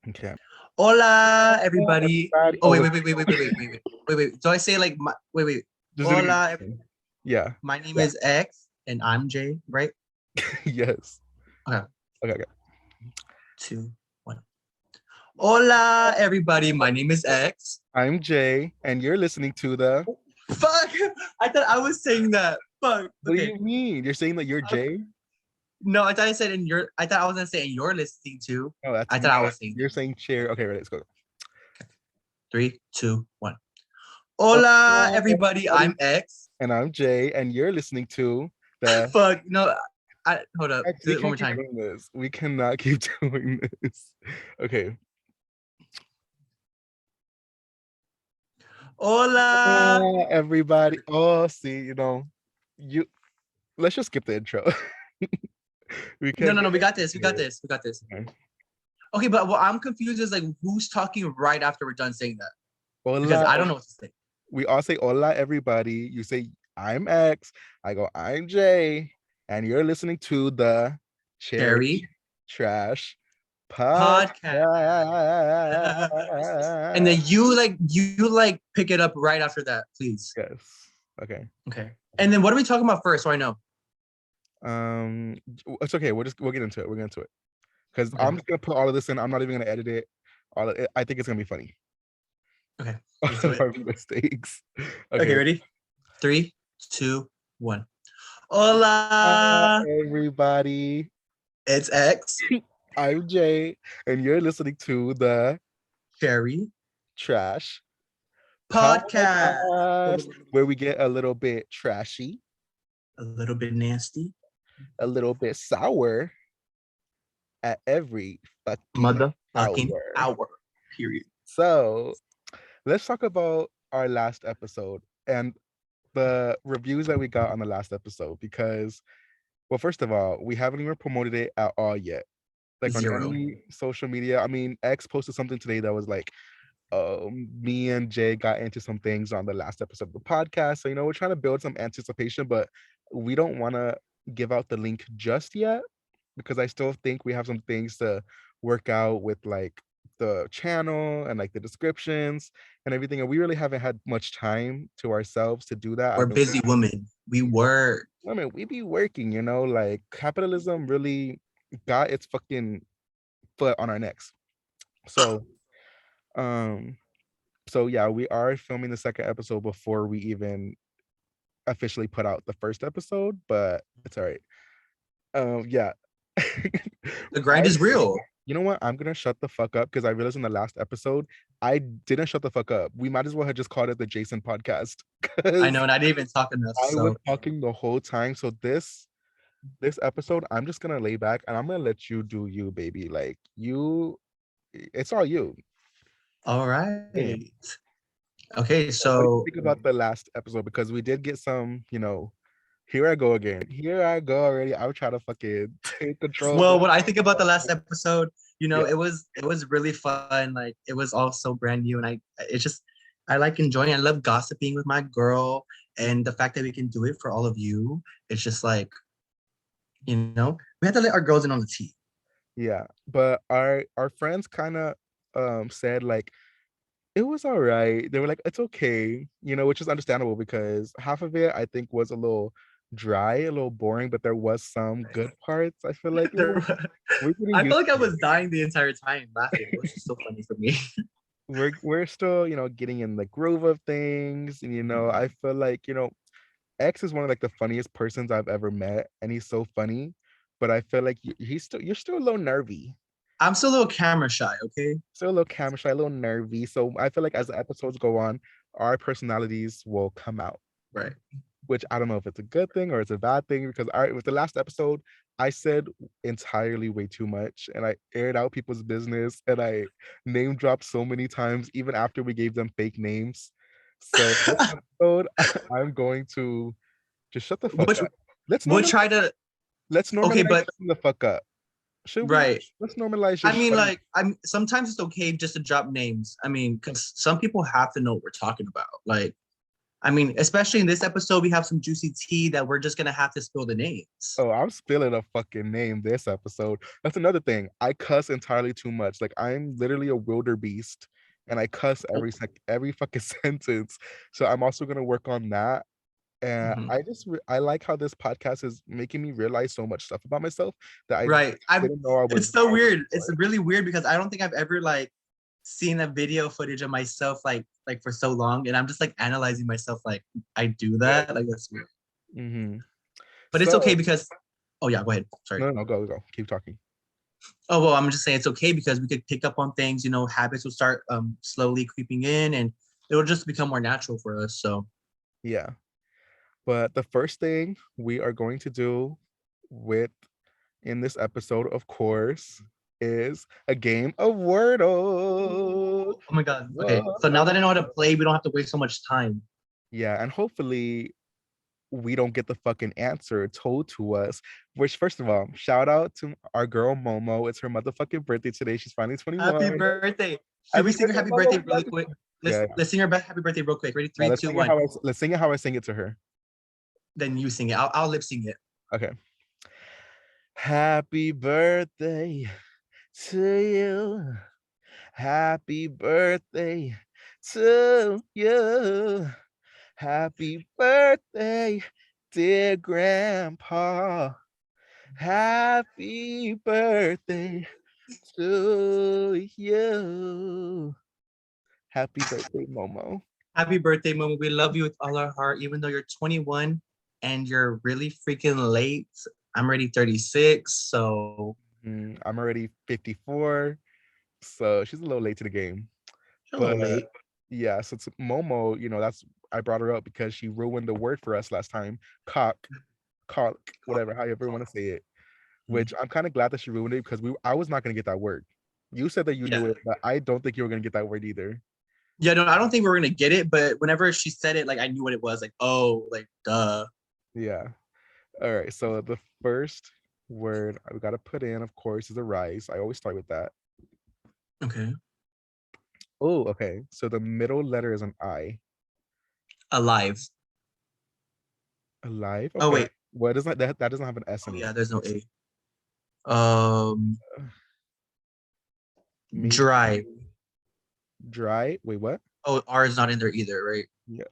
Okay. Hola, everybody. Everybody. Oh, wait. Do I say like, wait. Just do it Hola, again. Yeah. my name Yeah. is X and I'm Jay, right? Yes. Okay. Okay. 2, 1. Hola, everybody. My name is X. I'm Jay, and you're listening to the. Fuck. I thought I was saying that. Fuck. What do Okay. you mean? You're saying that you're Jay? No, I thought I said I thought I was gonna say and you're listening to. Oh, that's. I thought I was saying. You're saying chair. Okay, ready. Let's go. 3, 2, 1. Hola, everybody. I'm X. And I'm Jay, and you're listening to the. Fuck. No. Hold up. X, Do we it one more can't time. keep doing this. We cannot keep doing this. Okay. Hola. Everybody. Oh, see, you. Let's just skip the intro. No. We got this. Okay. Okay, but what I'm confused is like who's talking right after we're done saying that? Hola. Because I don't know what to say. We all say hola, everybody. You say I'm X. I go I'm Jay, and you're listening to the Cherry Trash Podcast. And then you pick it up right after that, please. Yes. Okay. And then what are we talking about first? So I know. It's okay. We'll get into it. Because I'm just gonna put all of this in. I'm not even gonna edit it. All of it. I think it's gonna be funny. Okay. Our mistakes. Okay, ready? 3, 2, 1. Hola, everybody. It's X. I'm Jay, and you're listening to the Cherry Trash Podcast, where we get a little bit trashy, a little bit nasty, a little bit sour at every fucking hour. Period. So let's talk about our last episode and the reviews that we got on the last episode, because, well, first of all, we haven't even promoted it at all yet. Like 0. On any social media. I mean, X posted something today that was like, me and Jay got into some things on the last episode of the podcast. So, we're trying to build some anticipation, but we don't want to give out the link just yet because I still think we have some things to work out with, like the channel and like the descriptions and everything. And we really haven't had much time to ourselves to do that. We're busy women. We work. I mean, we be working, like capitalism really got its fucking foot on our necks. So, yeah, we are filming the second episode before we even officially put out the first episode, but it's all right. Yeah. The grind is real. You know what? I'm gonna shut the fuck up because I realized in the last episode I didn't shut the fuck up. We might as well have just called it the Jayllnn podcast. I know, and I didn't even talk enough. I was talking the whole time. So this episode, I'm just gonna lay back and I'm gonna let you do you, baby. Like it's all you. All right. Yeah. Okay, so what do you think about the last episode? Because we did get some, here I go again. Here I go already. I'm trying to fucking take control. Well, what I think about the last episode, it was really fun. Like it was all so brand new, and I like enjoying it. I love gossiping with my girl, and the fact that we can do it for all of you, it's just like, we have to let our girls in on the tea. Yeah, but our friends kind of said like it was all right. They were like, it's okay, which is understandable because half of it I think was a little dry, a little boring, but there was some good parts. I feel like I felt like I was dying the entire time laughing. It was just so funny for me. We're still, getting in the groove of things, and I feel like, X is one of like the funniest persons I've ever met, and he's so funny, but I feel like you're still a little nervy. I'm still a little camera shy, okay? Still a little camera shy, a little nervy. So I feel like as the episodes go on, our personalities will come out. Right. Which I don't know if it's a good thing or it's a bad thing, because with the last episode, I said entirely way too much and I aired out people's business and I name dropped so many times, even after we gave them fake names. So this episode, I'm going to just shut the fuck up. Let's normalize the fuck up. Should we? Right. Let's normalize. I mean, sometimes it's okay just to drop names. I mean, because some people have to know what we're talking about. Like, I mean, especially in this episode, we have some juicy tea that we're just gonna have to spill the names. Oh, I'm spilling a fucking name this episode. That's another thing. I cuss entirely too much. Like I'm literally a wildebeest, and I cuss every fucking sentence. So I'm also gonna work on that. And I like how this podcast is making me realize so much stuff about myself that I didn't know I was. It's so weird. It's really weird because I don't think I've ever like seen a video footage of myself like for so long, and I'm just like analyzing myself like I do that. Like that's weird. Mm-hmm. But it's okay because oh yeah, go ahead. Sorry. No, go. Keep talking. Oh well, I'm just saying it's okay because we could pick up on things, habits will start slowly creeping in and it'll just become more natural for us. So yeah. But the first thing we are going to do in this episode, of course, is a game of Wordle. Oh my god. Okay. So now that I know how to play, we don't have to waste so much time. Yeah, and hopefully we don't get the fucking answer told to us. Which, first of all, shout out to our girl Momo. It's her motherfucking birthday today. She's finally 21. Happy birthday. Should we sing her happy birthday really quick? Let's sing her happy birthday real quick. Ready? 3, 2, 1. Let's sing it how I sing it to her. Then you sing it. I'll lip sing it. Okay. Happy birthday to you. Happy birthday to you. Happy birthday, dear Grandpa. Happy birthday to you. Happy birthday, Momo. Happy birthday, Momo. We love you with all our heart, even though you're 21 and you're really freaking late. I'm already 36, so I'm already 54, so she's a little late to the game. She's a little late. Yeah, so it's Momo, I brought her up because she ruined the word for us last time. Cock, whatever, however you want to say it. Which I'm kind of glad that she ruined it because I was not gonna get that word. You said that you knew it, but I don't think you were gonna get that word either. Yeah, no, I don't think we were gonna get it, but whenever she said it, like I knew what it was. Like, oh, like duh. Yeah. All right. So the first word I've got to put in, of course, is a rise. I always start with that. Okay. Oh, okay. So the middle letter is an I. Alive. Alive. Okay. Oh wait. What is that? That doesn't have an S in it. Yeah, there's no A. Dry. Dry. Wait, what? Oh, R is not in there either, right? Yeah.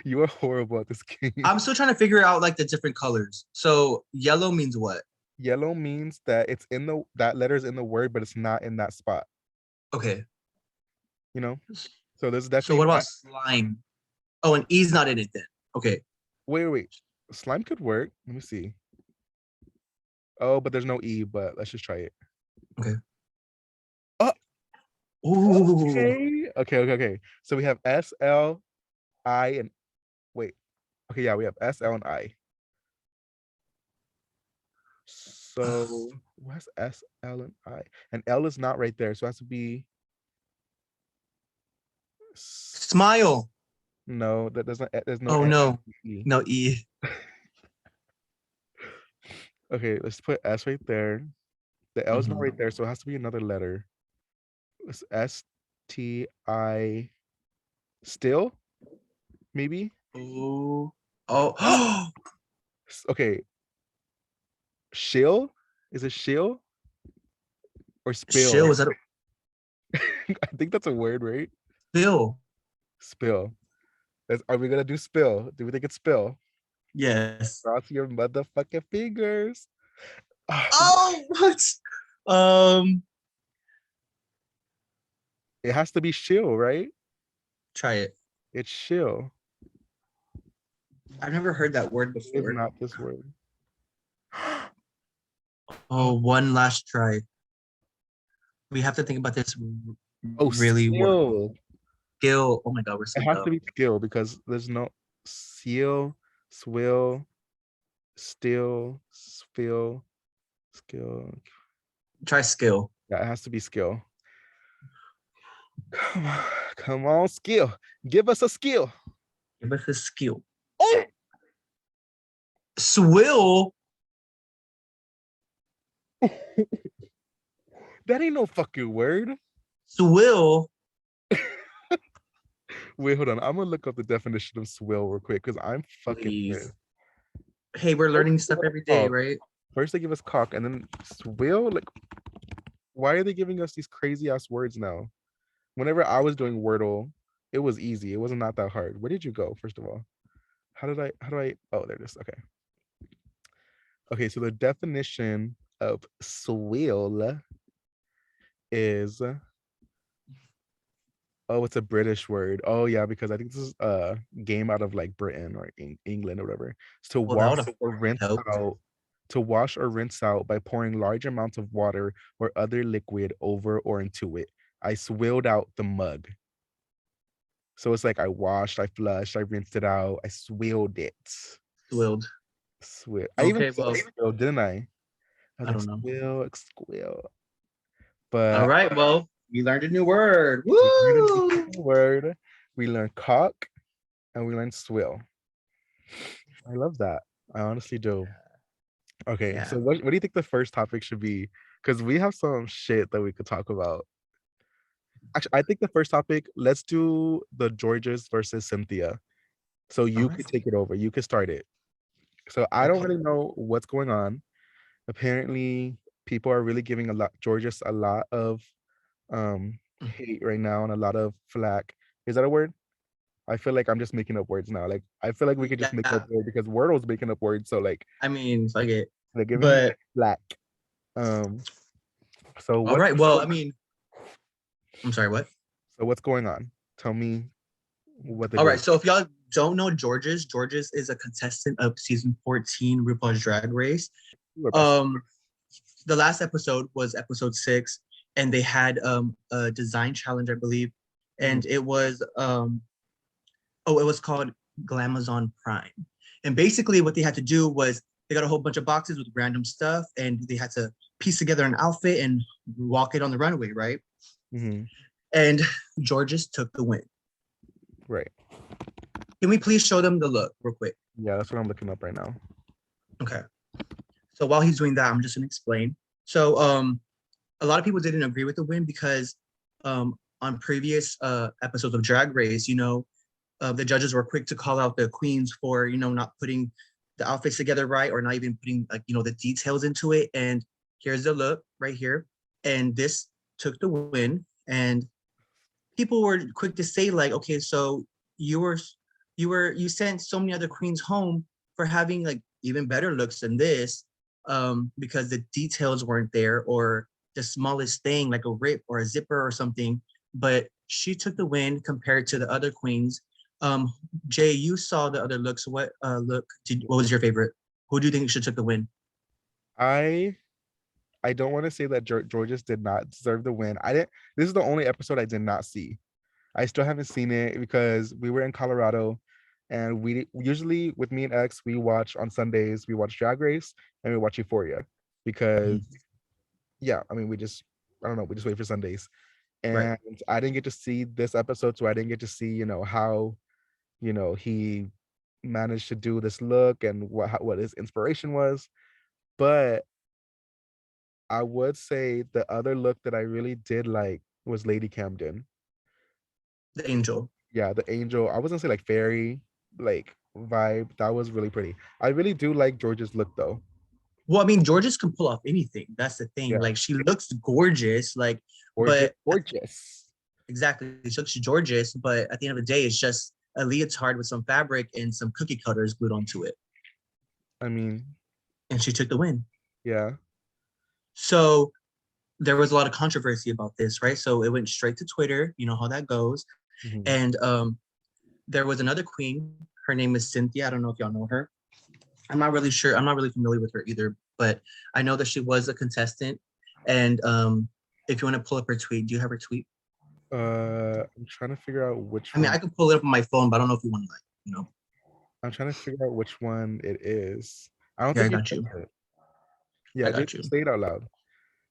You are horrible at this game. I'm still trying to figure out like the different colors. So yellow means what? Yellow means that it's that letter is in the word, but it's not in that spot. Okay. So there's definitely. So what about slime? Oh, and E's not in it then. Okay. Wait. Slime could work. Let me see. Oh, but there's no E, but let's just try it. Okay. Ooh. Okay. So we have S, L, I, and wait. Okay, yeah, we have S, L, and I. So what's S, L, and I? And L is not right there, so it has to be smile. No, that doesn't. There's no. Oh no, E. no E. Okay, let's put S right there. The L is not right there, so it has to be another letter. It's S, T, I. Still, maybe. Oh. Okay. Shill? Is it shill? Or spill? Shill, is that I think that's a word, right? Spill. Are we gonna do spill? Do we think it's spill? Yes. Cross your motherfucking fingers. Oh, what? It has to be shill, right? Try it. It's shill. I've never heard that word before. It's not this word. Oh, one last try. We have to think about this really well. Skill. Oh my god, we're so It has to be skill because there's no seal, swill, still, spill, skill. Try skill. Yeah, it has to be skill. Come on, skill. Give us a skill. Give us a skill. Oh, swill. That ain't no fucking word. Swill. Wait, hold on. I'm gonna look up the definition of swill real quick because I'm fucking Please. pissed. Hey, we're First learning they give stuff us every day, cock. right? First they give us cock, and then swill. Like, why are they giving us these crazy ass words now? Whenever I was doing Wordle, it was easy. It wasn't not that hard. Where did you go? First of all, how do I? Oh, there it is. Okay. Okay. So the definition of swill is, oh, it's a British word. Oh yeah, because I think this is a game out of like Britain or England or whatever. It's to Well, that wash would have or rinse helped. out, to wash or rinse out by pouring large amounts of water or other liquid over or into it. I swilled out the mug. So it's like I washed, I flushed, I rinsed it out, I swilled it. Swilled. Swill. I even Okay, said well, swill, didn't I? I was I like don't know. swill, squill. All But right, well, we learned a new word. we learned a Woo! new word. We learned cock and we learned swill. I love that. I honestly do. Okay, Yeah. so what do you think the first topic should be? Because we have some shit that we could talk about. Actually, I think the first topic, let's do the Jorgeous versus Cynthia. So All you right. could take it over. You could start it. So I don't Okay. really know what's going on. Apparently, people are really giving a lot Jorgeous a lot of hate right now and a lot of flack. Is that a word? I feel like I'm just making up words now. Like I feel like we could just make Yeah. up words because Wordle's making up words. So like I mean, fuck it. they're giving him But flack. Um, so all what's right. Well, I mean, I'm sorry, what? so what's going on? Tell me what the All deal right. is. So if y'all don't know Georges is a contestant of season 14 RuPaul's Drag Race. You are best. Um, the last episode was episode 6, and they had a design challenge, I believe, Mhm. and it was it was called Glamazon Prime. And basically, what they had to do was they got a whole bunch of boxes with random stuff, and they had to piece together an outfit and walk it on the runway, right? Mhm. And Georges took the win. Right. Can we please show them the look real quick? Yeah, that's what I'm looking up right now. Okay. So while he's doing that, I'm just gonna explain. So a lot of people didn't agree with the win because on previous episodes of Drag Race, the judges were quick to call out the queens for not putting the outfits together right, or not even putting the details into it. And here's the look right here, and this took the win. And people were quick to say like, okay, so you were you sent so many other queens home for having like even better looks than this, because the details weren't there, or the smallest thing like a rip or a zipper or something. But she took the win compared to the other queens. Jay, you saw the other looks. What was your favorite? Who do you think should took the win? I I don't want to say that Georges did not deserve the win. I didn't. This is the only episode I did not see. I still haven't seen it because we were in Colorado, and we usually with me and X we watch on Sundays. We watch Drag Race and we watch Euphoria because Mhm. yeah, I mean we just I don't know we just wait for Sundays. Right. And I didn't get to see this episode, so I didn't get to see how he managed to do this look and what his inspiration was. But I would say the other look that I really did like was Lady Camden. The angel. Yeah, the angel. I wasn't say like fairy like vibe. That was really pretty. I really do like George's look though. Well, I mean, Georges can pull off anything. That's the thing. Yeah, Like she looks gorgeous, like, gorgeous, but gorgeous. exactly, she looks gorgeous. But at the end of the day, it's just a leotard with some fabric and some cookie cutters glued onto it, I mean, and she took the win. yeah. So there was a lot of controversy about this, right? So it went straight to Twitter. You know how that goes. Mhm. And there was another queen. Her name is Cynthia. I don't know if y'all know her. I'm not really sure. I'm not really familiar with her either, but I know that she was a contestant. And if you want to pull up her tweet, do you have her tweet? I'm trying to figure out which I mean, one. I can pull it up on my phone, but I don't know if you want to I'm trying to figure out which one it is. I don't Yeah, I think you got you. said it. I Yeah, got you. just say it out loud.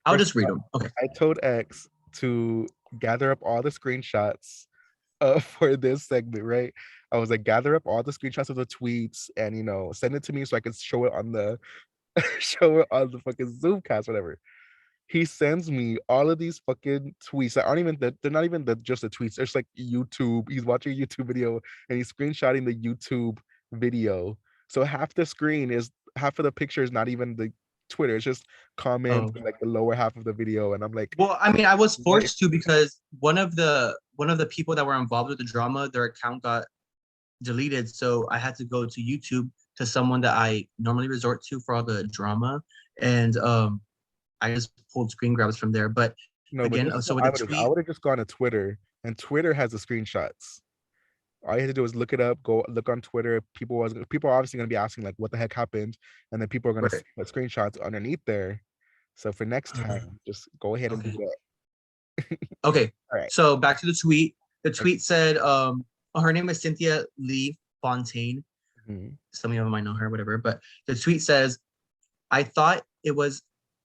I'll First just of read all, them. Okay. I told X to gather up all the screenshots for this segment, right? I was like, gather up all the screenshots of the tweets and send it to me so I can show it on the show it on the fucking Zoomcast, whatever. he sends me all of these fucking tweets that aren't even that they're not even just the tweets. It's like YouTube. He's watching a YouTube video and he's screenshotting the YouTube video. So half of the picture is not even the Twitter. It's just comments Oh. in like the lower half of the video. And I'm like, Well, I mean, I was what? forced to because one of the people that were involved with the drama, their account got deleted. So I had to go to YouTube to someone that I normally resort to for all the drama. And I just pulled screen grabs from there. But No, but again, this is so what with the I tweet, would have just gone to Twitter, and Twitter has the screenshots. All you had to do is look it up, go look on Twitter. People are obviously gonna be asking like what the heck happened, and then people are gonna see right. the screenshots underneath there. So for next time, just go ahead and do Okay. that. Okay. All right. So back to the tweet. The tweet said, her name is Cynthia Lee Fontaine. Mhm. Some of you might know her, whatever. But the tweet says, I thought it was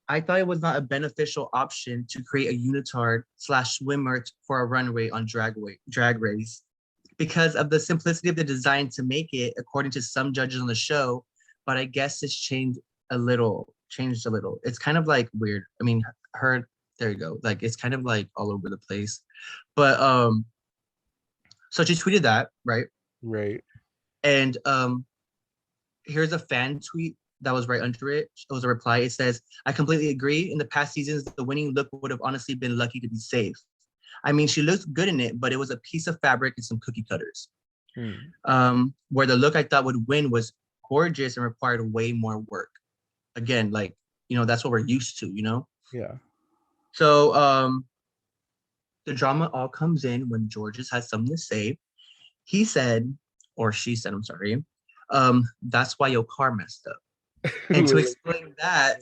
not a beneficial option to create a unitard slash swimmer for a runway on drag race because of the simplicity of the design to make it, according to some judges on the show. But I guess it's changed a little. It's kind of like weird. I mean, there you go. Like it's kind of like all over the place. But so she tweeted that, right? Right. And here's a fan tweet that was right under it. It was a reply. It says, I completely agree. In the past seasons, the winning look would have honestly been lucky to be safe. I mean, she looked good in it, but it was a piece of fabric and some cookie cutters. Where the look I thought would win was gorgeous and required way more work. Again, like, that's what we're used to, Yeah. So the drama all comes in when Jorgeous has something to say. He said, or she said, I'm sorry, that's why your car messed up. And to explain that,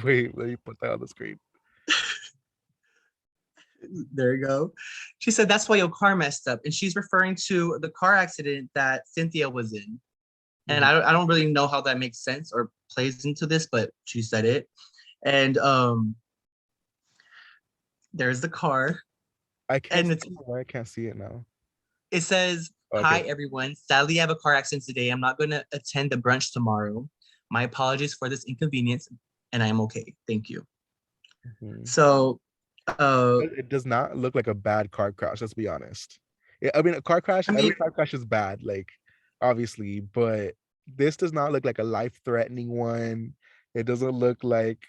Wait, let me put that on the screen. there you go. She said, that's why your car messed up. And she's referring to the car accident that Cynthia was in. And I don't really know how that makes sense or plays into this, but she said it. And there's the car. I can't And see why I can't see it now. it says, hi, Okay. everyone. Sadly, I have a car accident today. I'm not going to attend the brunch tomorrow. My apologies for this inconvenience, and I am okay. Thank you. Mhm. So, It does not look like a bad car crash, let's be honest. Yeah, I mean, a car crash, I every mean, car crash is bad, like, obviously, but this does not look like a life-threatening one. It doesn't look like.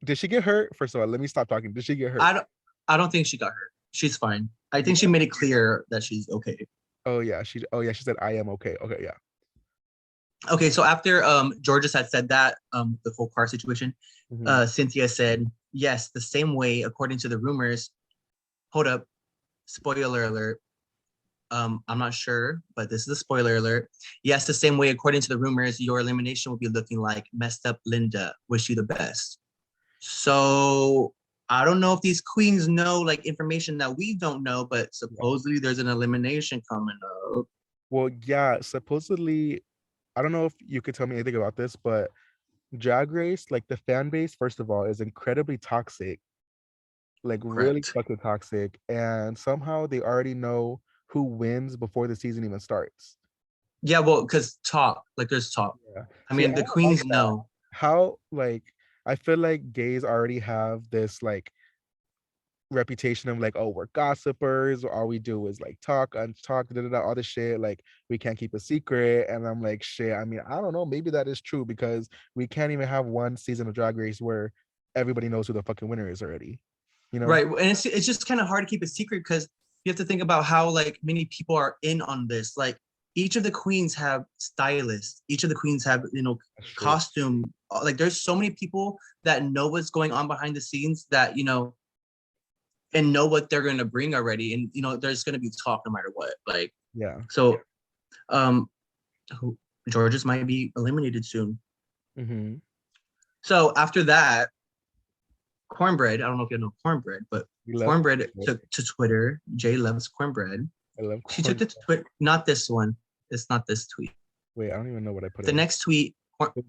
Did she get hurt? First of all, let me stop talking. Did she get hurt? I don't think she got hurt. She's fine. I think she made it clear that she's okay. Oh yeah, she said I am okay. Okay, yeah. Okay, so after Jorgeous had said that, the whole car situation, Mhm. Cynthia said, yes, the same way, according to the rumors. Hold up, spoiler alert. I'm not sure, but this is a spoiler alert. Yes, the same way, according to the rumors, your elimination will be looking like messed up Linda. Wish you the best. So I don't know if these queens know like information that we don't know, but supposedly there's an elimination coming up. Well, yeah, supposedly, I don't know if you could tell me anything about this, but Drag Race, like the fan base, first of all, is incredibly toxic, like really Correct. fucking toxic, and somehow they already know who wins before the season even starts. Yeah, well, because there's talk. Yeah. I See, I mean, the don't like queens that. know. How, like, I feel like gays already have this like reputation of like, oh, we're gossipers, all we do is like talk and talk, all this shit, like we can't keep a secret. And I'm like, shit, I mean, I don't know, maybe that is true because we can't even have one season of Drag Race where everybody knows who the fucking winner is already, you know? Right. And it's just kind of hard to keep a secret because you have to think about how like many people are in on this. Like each of the queens have stylists, each of the queens have, That's true. costume. Like there's so many people that know what's going on behind the scenes that, and know what they're going to bring already. And, there's going to be talk no matter what. Like, Yeah. so Jorgeous might be eliminated soon. Mm-hmm. So after that, Cornbread, I don't know if you know Cornbread, but Cornbread took to Twitter. Jay loves Cornbread. I love She took corn. to Twitter, not this one. It's not this tweet. Wait, I don't even know what I put The in. next tweet,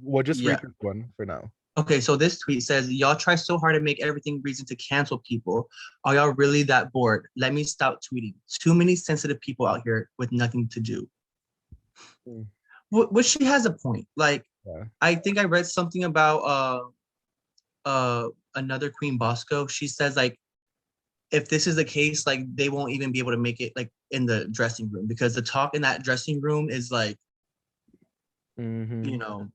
Well, just yeah. read this one for now. Okay, so this tweet says, y'all try so hard to make everything reason to cancel people. Are y'all really that bored? Let me stop tweeting. Too many sensitive people out here with nothing to do. Which she has a point. Like, Yeah. I think I read something about another Queen Bosco, she says like if this is the case, like they won't even be able to make it like in the dressing room because the talk in that dressing room is like, you know.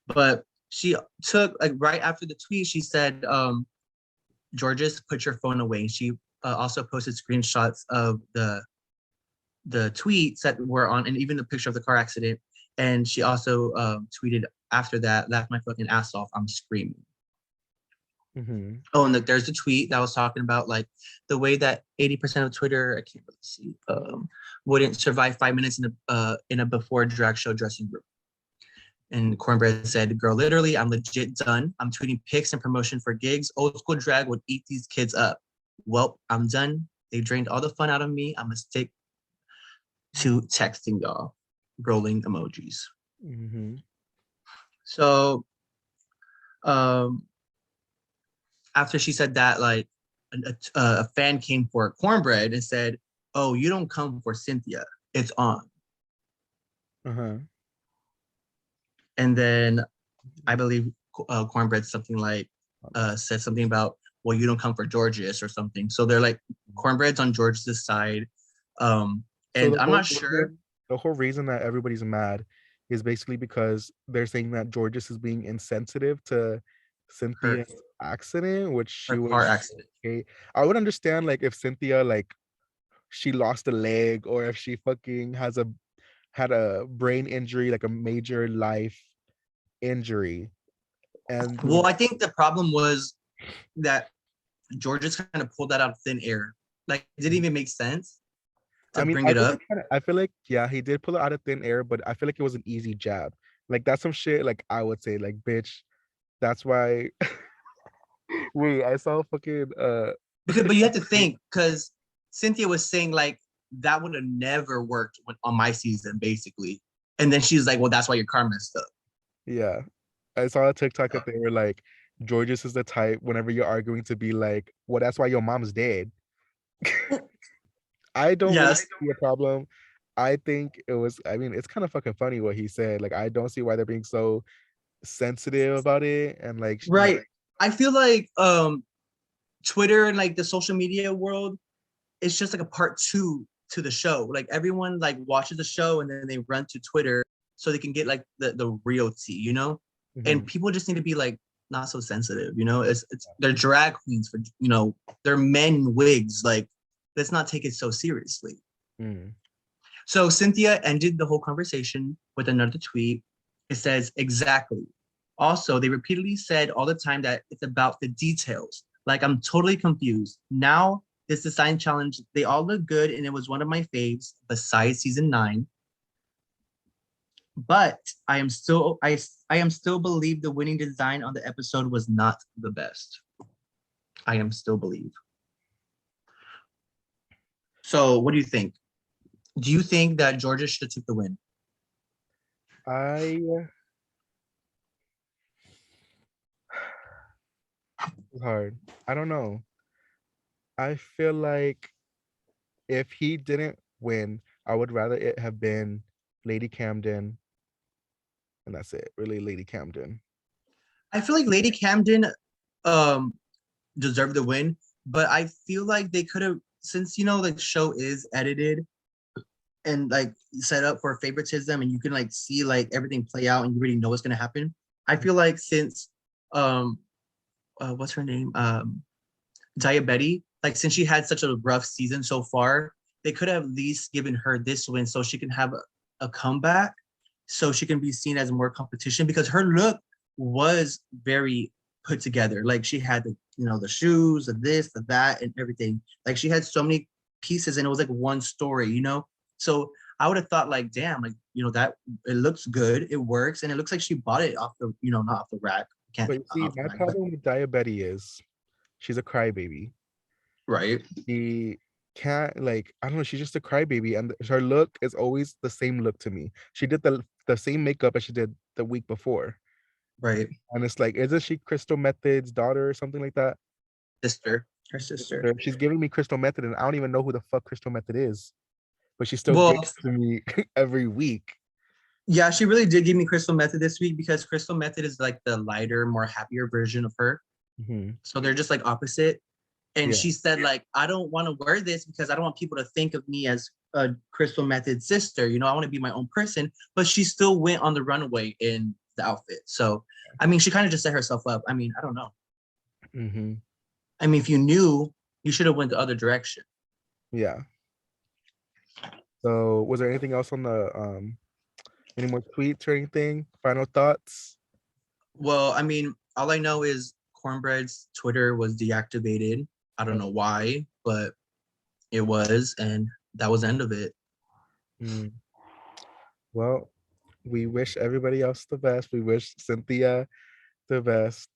But she took like right after the tweet, she said, Jorgeous, put your phone away. She also posted screenshots of the tweets that were on, and even the picture of the car accident. And she also tweeted after that, laughed my fucking ass off. I'm screaming. Oh, and there's the tweet that I was talking about, like the way that 80% of Twitter, I can't really see, wouldn't survive 5 minutes in a before drag show dressing room. And Cornbread said, girl, literally, I'm legit done. I'm tweeting pics and promotion for gigs. Old school drag would eat these kids up. Well, I'm done. They drained all the fun out of me. I'm gonna stick to texting y'all. Rolling emojis. So after she said that, like a fan came for Cornbread and said, oh, you don't come for Cynthia. It's on. And then I believe Cornbread something like said something about, well, you don't come for Jorgeous or something. So they're like, Cornbread's on Jorgeous' side. And I'm not sure. The whole reason that everybody's mad is basically because they're saying that Jorgeous is being insensitive to Cynthia's accident, which she was car accident. Okay. I would understand like if Cynthia like she lost a leg or if she fucking had a brain injury, like a major life injury. And well, I think the problem was that Jorgeous kind of pulled that out of thin air. Like it didn't even make sense to bring it up. I feel like, yeah, he did pull it out of thin air, but I feel like it was an easy jab. Like that's some shit like I would say, like, bitch, that's why wait, I saw fucking but you have to think because Cynthia was saying like that would have never worked on my season, basically. And then she's like, well, that's why your car messed up. Yeah. I saw a TikTok that they were like, Jorgeous is the type whenever you're arguing to be like, well, that's why your mom's dead. I don't really see a problem. I think it was, I mean, it's kind of fucking funny what he said. Like, I don't see why they're being so sensitive about it. And like, right. I feel like Twitter and like the social media world, it's just like a part two to the show. Like everyone like watches the show and then they run to Twitter so they can get like the real tea, you know? And people just need to be like not so sensitive, you know? It's they're drag queens for, you know, they're men in wigs. Like, let's not take it so seriously. So Cynthia ended the whole conversation with another tweet. It says, exactly. Also, they repeatedly said all the time that it's about the details. Like, I'm totally confused. Now, this design challenge, they all look good, and it was one of my faves, besides season 9. But I am still believe the winning design on the episode was not the best. I am still believe. So, what do you think? Do you think that Jorgeous should have took the win? It's hard. I don't know. I feel like if he didn't win, I would rather it have been Lady Camden. And that's it. Really, Lady Camden. I feel like Lady Camden deserved the win, but I feel like they could have, since you know the show is edited and like set up for favoritism and you can like see like everything play out and you really know what's gonna happen. I feel like since what's her name? Diabetes, like since she had such a rough season so far, they could have at least given her this win so she can have a comeback, so she can be seen as more competition because her look was very put together. Like she had the, you know, the shoes, the this, the that, and everything. Like she had so many pieces and it was like one story, you know? So I would have thought like, damn, like, you know, that it looks good, it works, and it looks like she bought it off the, you know, not off the rack. But see, my problem with Diabetes is she's a crybaby. Right. She can't, like, I don't know, she's just a crybaby, and her look is always the same look to me. She did the same makeup as she did the week before. Right. And it's like, isn't she Crystal Method's daughter or something like that? Her sister. She's giving me Crystal Method, and I don't even know who the fuck Crystal Method is. But she still gives to me every week. Yeah, she really did give me Crystal Method this week because Crystal Method is like the lighter, more happier version of her. Mm-hmm. So they're just like opposite. And Yeah. she said, like, I don't want to wear this because I don't want people to think of me as a Crystal Method sister. You know, I want to be my own person. But she still went on the runaway in the outfit. So, I mean, she kind of just set herself up. I mean, I don't know. Mm-hmm. I mean, if you knew, you should have went the other direction. Yeah. So was there anything else on the any more tweets or anything? Final thoughts? Well, I mean, all I know is Cornbread's Twitter was deactivated. I don't know why, but it was, and that was the end of it. Mm. Well, we wish everybody else the best. We wish Cynthia the best.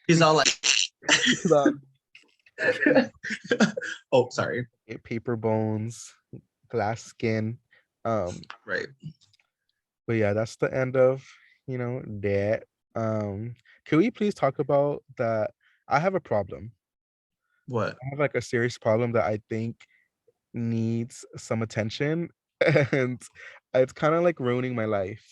He's all like, the oh, sorry. paper bones, glass skin. Right. But yeah, that's the end of that. Can we please talk about that? I have a problem. What? I have like a serious problem that I think needs some attention, and it's kind of like ruining my life.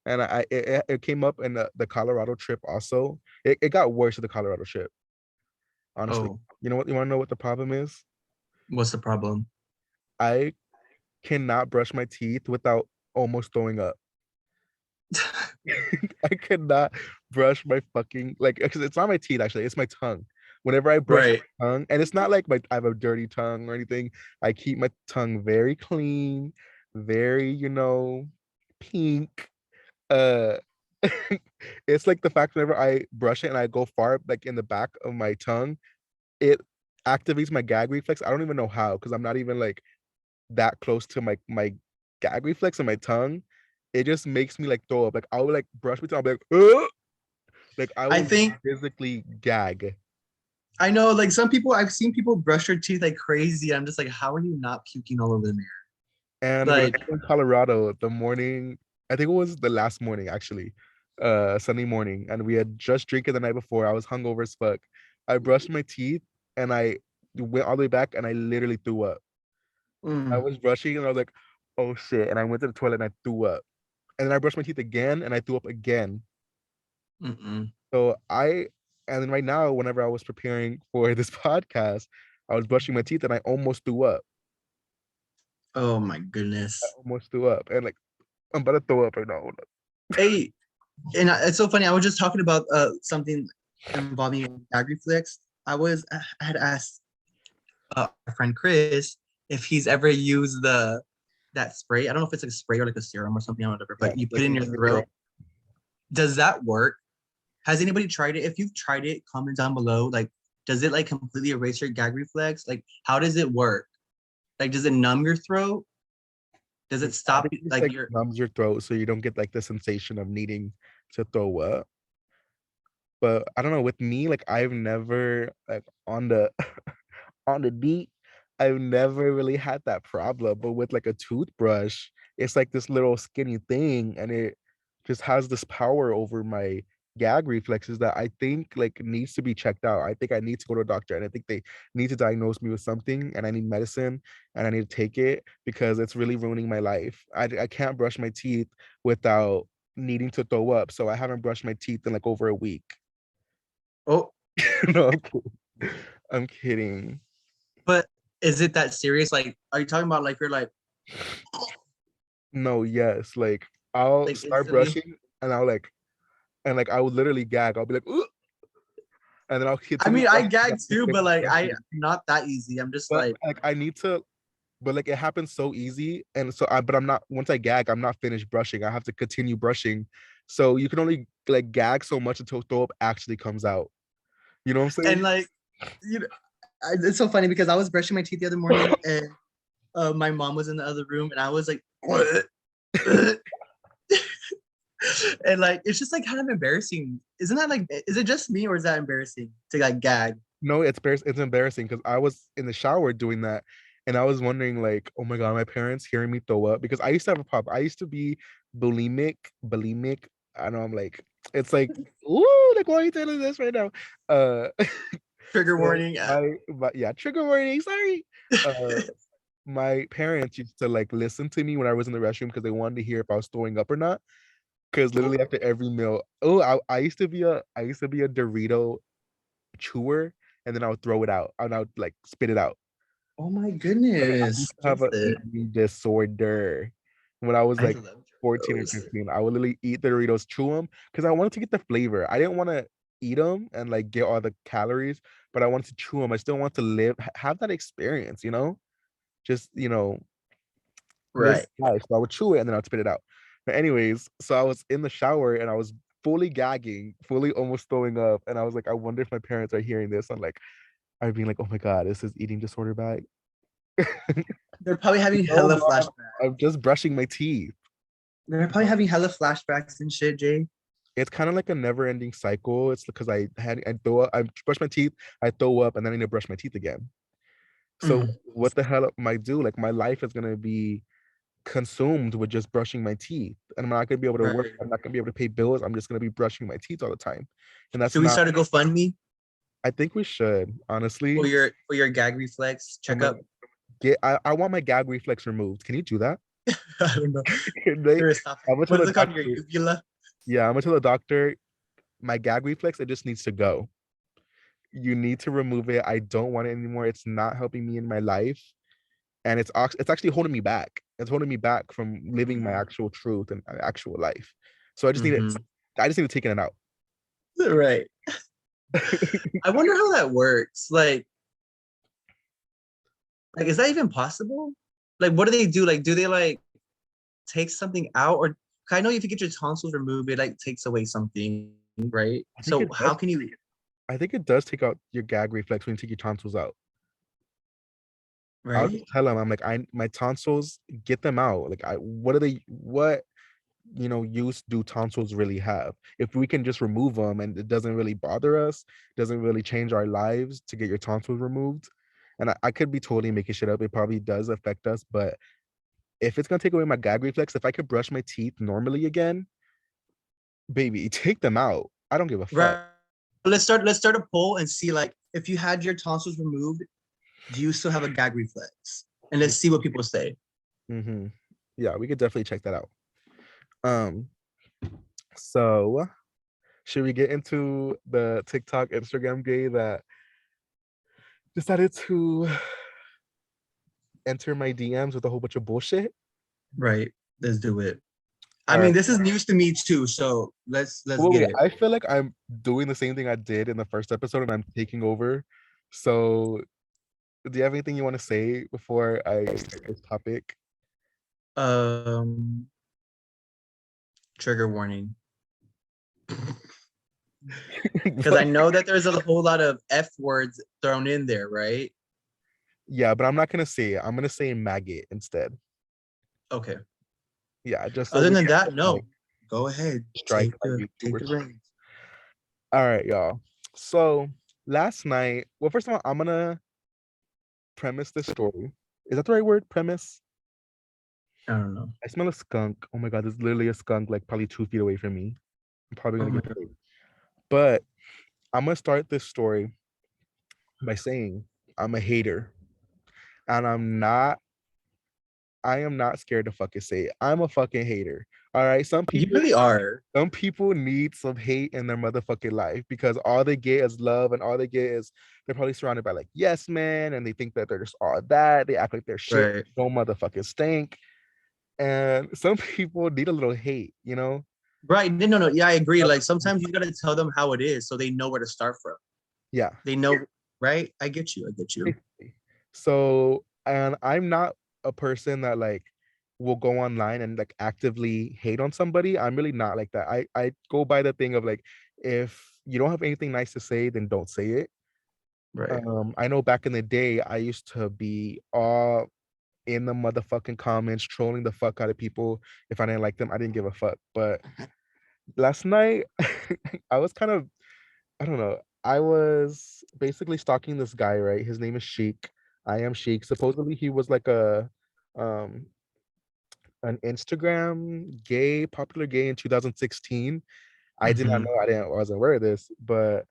And it came up in the Colorado trip also. It got worse at the Colorado trip, honestly. Oh, You know what? You want to know what the problem is? what's the problem? I cannot brush my teeth without almost throwing up. I cannot brush my fucking like because it's not my teeth actually, it's my tongue. Whenever I brush Right. my tongue, and it's not like I have a dirty tongue or anything. I keep my tongue very clean, very, pink. Uh it's like the fact whenever I brush it and I go far like in the back of my tongue, it activates my gag reflex. I don't even know how because I'm not even like that close to my gag reflex and my tongue. It just makes me like throw up. Like I would like brush my tongue, I'll be like, ugh! Like I I will think physically gag. I know, like some people, I've seen people brush their teeth like crazy. I'm just like, how are you not puking all over the mirror? And when I Like, was in Colorado, the morning, I think it was the last morning actually, Sunday morning, and we had just drinking the night before. I was hungover as fuck. I brushed my teeth and I went all the way back and I literally threw up. I mm, was brushing and I was like, oh shit. And I went to the toilet and I threw up. And then I brushed my teeth again and I threw up again. mm-mm. So and then right now, whenever I was preparing for this podcast, I was brushing my teeth and I almost threw up. Oh my I goodness. almost threw up. And like, I'm about to throw up right now. Hey, and it's so funny. I was just talking about something involving gag reflex. I had asked our friend Chris if he's ever used that spray. I don't know if it's like a spray or like a serum or something or whatever, Yeah, but you put like it in in your your throat. throat. Does that work? Has anybody tried it? If you've tried it, comment down below. Like, does it like completely erase your gag reflex? Like, how does it work? Like, does it numb your throat? Does it I stop think it just like like your numbs your throat so you don't get like the sensation of needing to throw up. But I don't know, with me, like I've never like on the on the deep, I've never really had that problem. But with like a toothbrush, it's like this little skinny thing and it just has this power over my gag reflexes that I think like needs to be checked out. I think I need to go to a doctor and I think they need to diagnose me with something and I need medicine and I need to take it because it's really ruining my life. I can't brush my teeth without needing to throw up. So I haven't brushed my teeth in like over a week. oh, No, I'm kidding. I'm kidding. but is it that serious? Like, are you talking about like you're No, yes. Like I'll like start instantly? brushing and like I would literally gag. I'll be like, ooh, and then I'll I continue mean, I brushing. gag too, but like I Brushing. not that easy. I'm just But like, like I need to, but like it happens so easy. And so but I'm not once I gag, I'm not finished brushing. I have to continue brushing. So you can only like gag so much until throw up actually comes out. You know what I'm and saying? like you know, it's so funny because I was brushing my teeth the other morning and my mom was in the other room and I was like, and like it's just like kind of embarrassing. Isn't that like? Is it just me or is that embarrassing to like gag? No, it's embarrassing because I was in the shower doing that, and I was wondering like, oh my god, my parents hearing me throw up because I used to have a problem. I used to be bulimic. I know I'm like, it's like, ooh, like why are you telling this right now? Uh, Trigger so warning. but yeah, trigger warning. Sorry. Uh, my parents used to like listen to me when I was in the restroom because they wanted to hear if I was throwing up or not. Because literally after every meal, I used to be a Dorito chewer, and then I would throw it out and I would like spit it out. Oh my So I goodness, used to have an Jason. eating disorder when I was I like love 14 or Doritos. 15. I would literally eat the Doritos, chew them because I wanted to get the flavor. I didn't want to eat them and like get all the calories, but I wanted to chew them. I still want to have that experience, just live Right. life. So I would chew it and then I'd spit it out. But anyways, so I was in the shower and I was fully gagging, fully almost throwing up, and I was like, I wonder if my parents are hearing this. I'm like, are being like, oh my god, is this eating disorder bag? They're probably having No, hella mom, flashbacks. I'm just brushing my teeth. They're probably having hella flashbacks and shit, Jay. It's kind of like a never-ending cycle. It's because I throw up, I brush my teeth, I throw up, and then I need to brush my teeth again. So Mm. what the hell am I do? Like my life is gonna be consumed with just brushing my teeth, and I'm not gonna be able to work. Right. I'm not gonna be able to pay bills. I'm just gonna be brushing my teeth all the time, and that's Should we not. start a GoFundMe I think we should honestly. for your gag reflex I'm gonna checkup? get. I want my gag reflex removed. Can you do that? I don't know. They, Here, stop. I'm gonna tell What the is it called? Your doctor. uvula? Yeah, I'm gonna tell the doctor my gag reflex. It just needs to go. You need to remove it. I don't want it anymore. It's not helping me in my life, and it's actually holding me back. It's holding me back from living my actual truth and actual life. So I just need it. Mm-hmm. I just need to take it out. Right. I wonder how that works. Like, is that even possible? Like, what do they do? Like, do they like take something out, or 'cause I know if you get your tonsils removed, it like takes away something, right? I think So it how does. can you? I think it does take out your gag reflex when you take your tonsils out. I'll Right. just tell them, I'm like, my tonsils, get them out. Like, what are they? What use do tonsils really have? If we can just remove them and it doesn't really bother us, doesn't really change our lives to get your tonsils removed. And I could be totally making shit up. It probably does affect us, but if it's gonna take away my gag reflex, if I could brush my teeth normally again, baby, take them out. I don't give a fuck. Right. Let's start a poll and see like if you had your tonsils removed, do you still have a gag reflex? And let's see what people say. Mm-hmm. Yeah, we could definitely check that out. Um, so should we get into the TikTok, Instagram gay that decided to enter my DMs with a whole bunch of bullshit? Right. Let's do it. I All mean, right. this is news to me too, so let's Well, get wait, it. I feel like I'm doing the same thing I did in the first episode and I'm taking over. So, do you have anything you want to say before I start this topic? Um, Trigger warning. Because I But- know that there's a whole lot of F words thrown in there, right? yeah, but I'm not gonna say it. I'm gonna say maggot instead. Okay. Yeah, just so Other we than can that, like no. Go ahead. strike my Take YouTuber. the reins. All right, y'all. So last night, well, first of all, I'm gonna premise this story. Is that the right word? Premise? I don't know. I smell a skunk. Oh my god, there's literally a skunk like probably 2 feet away from me. I'm probably Oh gonna my get god. sick. But I'm gonna start this story by saying I'm a hater. And I am not scared to fucking say it. I'm a fucking hater. All right. You really are. Some people need some hate in their motherfucking life because all they get is love and all they get is they're probably surrounded by like yes man and they think that they're just all that. They act like they're shit. Right. Don't motherfucking stink. And some people need a little hate. Right. No. Yeah, I agree. Like sometimes you gotta tell them how it is so they know where to start from. Yeah. They know, right? I get you. I get you. Basically. So, and I'm not a person that like will go online and like actively hate on somebody. I'm really not like that. I go by the thing of like, if you don't have anything nice to say, then don't say it. Right. I know back in the day, I used to be all in the motherfucking comments, trolling the fuck out of people. If I didn't like them, I didn't give a fuck. But last night, I was kind of, I don't know. I was basically stalking this guy, right? His name is Sheik. I am Sheik. Supposedly he was like um an Instagram gay, popular gay in 2016. I did not Mhm. know. I wasn't aware of this, but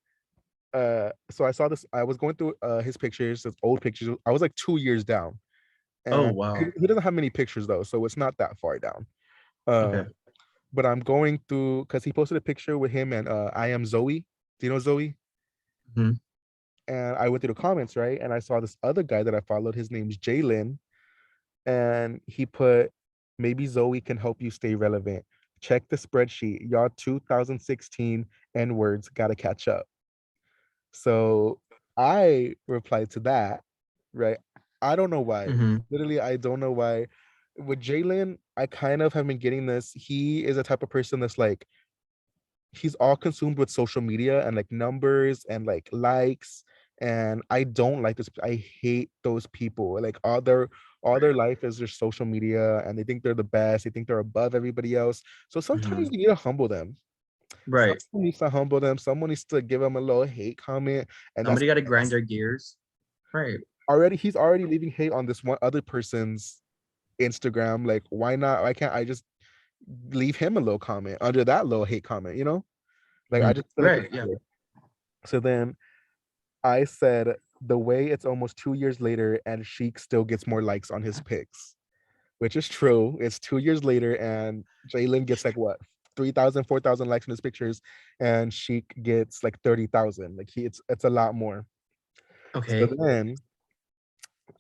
so I saw this. I was going through his pictures, his old pictures. I was like 2 years down. Oh And wow. he doesn't have many pictures though, so it's not that far down. Um, Okay. but I'm going through because he posted a picture with him and I am Zoe. Do you know Zoe? Mhm. And I went through the comments, right? And I saw this other guy that I followed. His name's Jayllnn, and he put, maybe Zoe can help you stay relevant. Check the spreadsheet. Y'all 2016 N words gotta catch up. So I replied to that, right? I don't know why. Mhm. Literally, I don't know why. With Jayllnn, I kind of have been getting this. He is a type of person that's like, he's all consumed with social media and like numbers and like likes. And I don't like this. I hate those people. Like all their life is just social media and they think they're the best. They think they're above everybody else. So sometimes Mhm. you need to humble them. Right. Someone needs to humble them. Someone needs to give them a little hate comment. And that's Somebody got to grind their gears. Right. he's already leaving hate on this one other person's Instagram. Like, why not? Why can't I just leave him a little comment under that little hate comment, you know? Like I Mhm. just feel like it's Right. Yeah. weird. So then I said, the way it's almost 2 years later and Sheik still gets more likes on his pics, which is true. It's 2 years later and Jayllnn gets like what, 3,000, 4,000 likes on his pictures, and Sheik gets like 30,000. Like it's a lot more. So Okay. then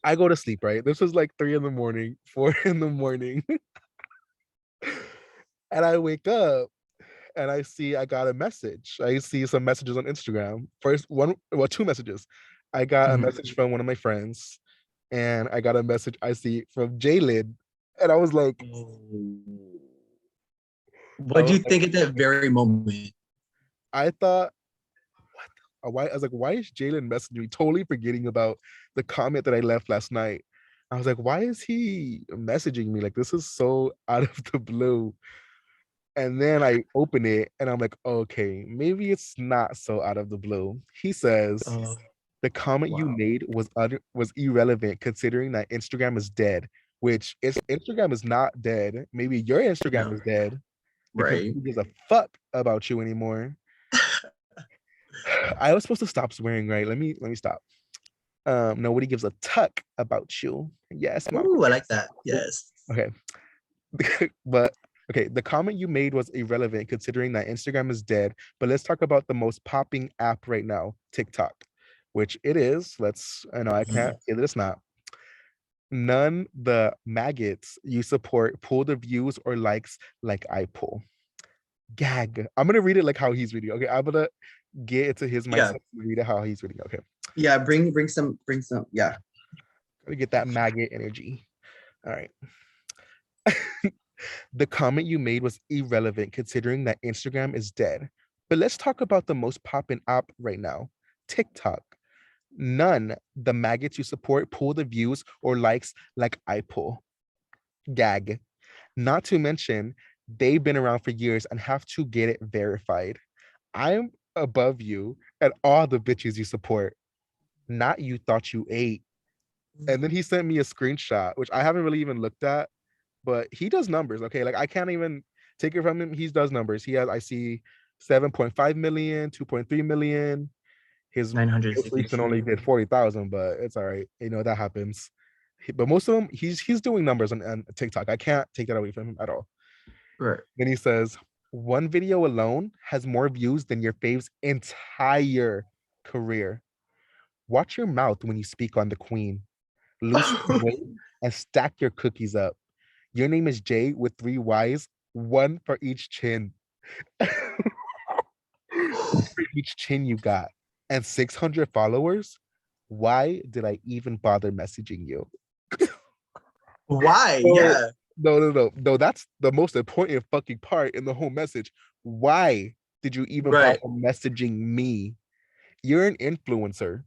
I go to sleep, right? This was like 3 in the morning, 4 in the morning. And I wake up and I see I got a message. I see some messages on Instagram. First one, well, two messages. I got a Mhm. message from one of my friends, and I got a message I see from Jayllnn, and I What do was you like, think at that very moment? I thought, why? I was like, why is Jayllnn messaging me? Totally forgetting about the comment that I left last night. I was like, why is he messaging me? Like, this is so out of the blue. And then I open it and I'm like, okay, maybe it's not so out of the blue. He says, Oh, the comment you wow. made was irrelevant considering that Instagram is dead, which is Instagram is not dead. Maybe your Instagram No. is dead because Right. nobody gives a fuck about you anymore. I was supposed to stop swearing, right? Let me stop. Nobody gives a tuck about you. Yes, mom. Ooh, I like that. Yes. Okay. But okay, the comment you made was irrelevant considering that Instagram is dead. But let's talk about the most popping app right now, TikTok, which it is. I know I can't Mhm. say that it's not. None the maggots you support pull the views or likes like I pull. Gag. I'm gonna read it like how he's reading. Okay, I'm gonna get into his Yeah. mindset and read it how he's reading. Okay, Yeah. Bring some. Yeah. gotta get that maggot energy. All right. The comment you made was irrelevant considering that Instagram is dead. But let's talk about the most popping app right now, TikTok. None the maggots you support pull the views or likes like I pull. Gag. Not to mention, they've been around for years and have to get it verified. I'm above you and all the bitches you support. Not you thought you ate. And then he sent me a screenshot, which I haven't really even looked at, but he does numbers. Okay. Like I can't even take it from him. He does numbers. I see 7.5 million, 2.3 million. His most recent only 962. did 40,000, but it's all right. You know, that happens. But most of them, he's doing numbers on TikTok. I can't take that away from him at all. Right. Then he says, one video alone has more views than your fave's entire career. Watch your mouth when you speak on the queen. Lose some weight and stack your cookies up. Your name is Jay with three Y's, one for each chin. One for each chin you got. And 600 followers? Why did I even bother messaging you? Why? No, Yeah. no. That's the most important fucking part in the whole message. Why did you even bother Right. messaging me? You're an influencer.